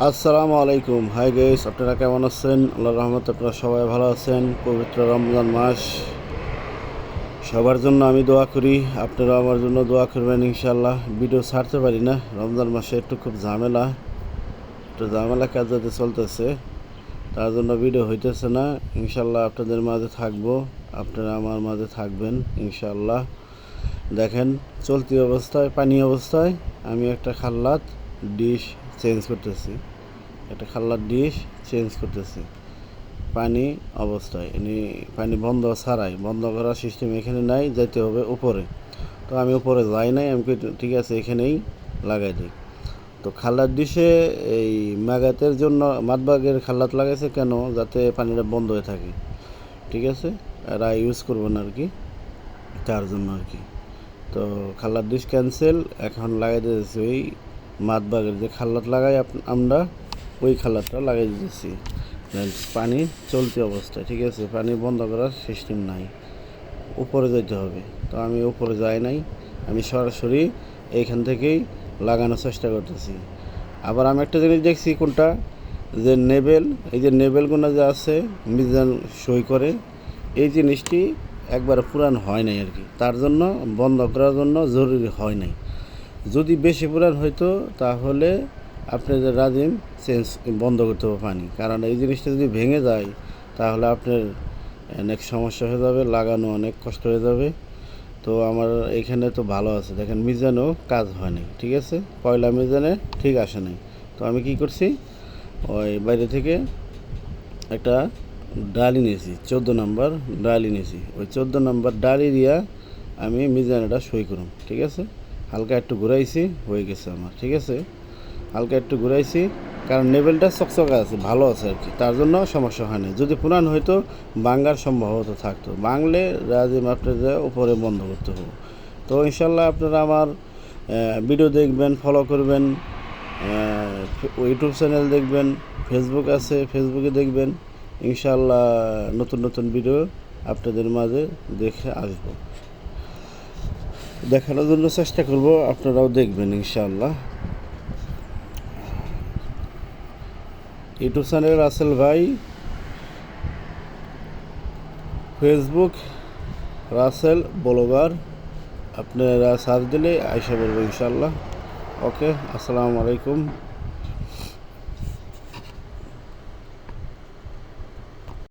আসসালামু আলাইকুম। Hi guys, আপনারা কেমন আছেন? আল্লাহর রহমতে আপনারা সবাই ভালো আছেন। পবিত্র রমজান মাস, সবার জন্য আমি দোয়া করি, আপনারা আমার জন্য দোয়া করবেন ইনশাআল্লাহ। ভিডিও ছাড়তে পারি না, রমজান মাসে একটু খুব ঝামেলা কাজ যাতে চলতেছে, তার জন্য ভিডিও হইতেছে না। ইনশাআল্লাহ আপনাদের মাঝে থাকবো, আপনারা আমার মাঝে থাকবেন ইনশাআল্লাহ। দেখেন, চলতি অবস্থায়, পানি অবস্থায় আমি একটা খাল্লাত ডিশ চেঞ্জ করতেছি, পানি অবস্থায়। পানি বন্ধ ছাড়াই, বন্ধ করার সিস্টেম এখানে নাই, যাইতে হবে উপরে। তো আমি উপরে যাই নাই, আমি ঠিক আছে এখানেই লাগাই দিই। তো খাল্লার ডিশে এই মাগাতের জন্য মাদবাগের খাল্লাত লাগাইছে কেন? যাতে পানিটা বন্ধ হয়ে থাকে, ঠিক আছে, এরা ইউজ করবো না আর কি, তার জন্য আর কি। তো খাল্লার ডিশ ক্যান্সেল, এখন লাগাই দিয়েছি ওই মাদবাগের যে খাল্লাত লাগাই আমরা, ওই খাল্লাতটা লাগাই দিয়েছি। পানি চলতি অবস্থায়, ঠিক আছে, পানি বন্ধ করার সিস্টেম নাই, উপরে যেতে হবে। তো আমি উপরে যাই নাই, আমি সরাসরি এইখান থেকেই লাগানোর চেষ্টা করতেছি। আবার আমি একটা জিনিস দেখছি, কোনটা, যে নেবেল, এই যে নেবেলগুলো যে আছে মিজান সই করে, এই জিনিসটি একবার পুরান হয় নাই আর কি, তার জন্য বন্ধ করার জন্য জরুরি হয় নাই। যদি বেশি পুরান হইতো তাহলে আপনাদের রাজিম বন্ধ করতে হবে পানি, কারণ এই জিনিসটা যদি ভেঙে যায় তাহলে আপনার অনেক সমস্যা হয়ে যাবে, লাগানো অনেক কষ্ট হয়ে যাবে। তো আমার এখানে তো ভালো আছে, দেখেন মিজানও কাজ হয় নাই, ঠিক আছে, পয়লা মিজানে ঠিক আসে নাই। তো আমি কি করছি, ওই বাইরে থেকে একটা ডালি নিয়েছি, 14 নম্বর ডালি নিয়েছি, ওই 14 নম্বর ডালি দিয়া আমি মিজানটা সই করুন, ঠিক আছে। হালকা একটু ঘুরাইছি, হয়ে গেছে আমার, ঠিক আছে, হালকা একটু ঘুরাইছি, কারণ নেবেলটা চকচকা আছে, ভালো আছে আর কি, তার জন্য সমস্যা হয় না। যদি পুরান হয়তো ভাঙার সম্ভবত থাকতো, ভাঙলে রাজিম আপনাদের উপরে বন্ধ করতে হবে। তো ইনশাল্লাহ আপনারা আমার ভিডিও দেখবেন, ফলো করবেন, ইউটিউব চ্যানেল দেখবেন, ফেসবুক আছে, ফেসবুকে দেখবেন। ইনশাল্লাহ নতুন নতুন ভিডিও আপনাদের মাঝে দেখে আসবো, দেখানোর জন্য চেষ্টা করব, আপনারাও দেখবেন ইনশাআল্লাহ। ইউটিউব চ্যানেল রাসেল ভাই, ফেসবুক রাসেল ব্লগার, আপনারা সার্চ দিলে আইসা বলবো ইনশাআল্লাহ। ওকে, আসসালামু আলাইকুম।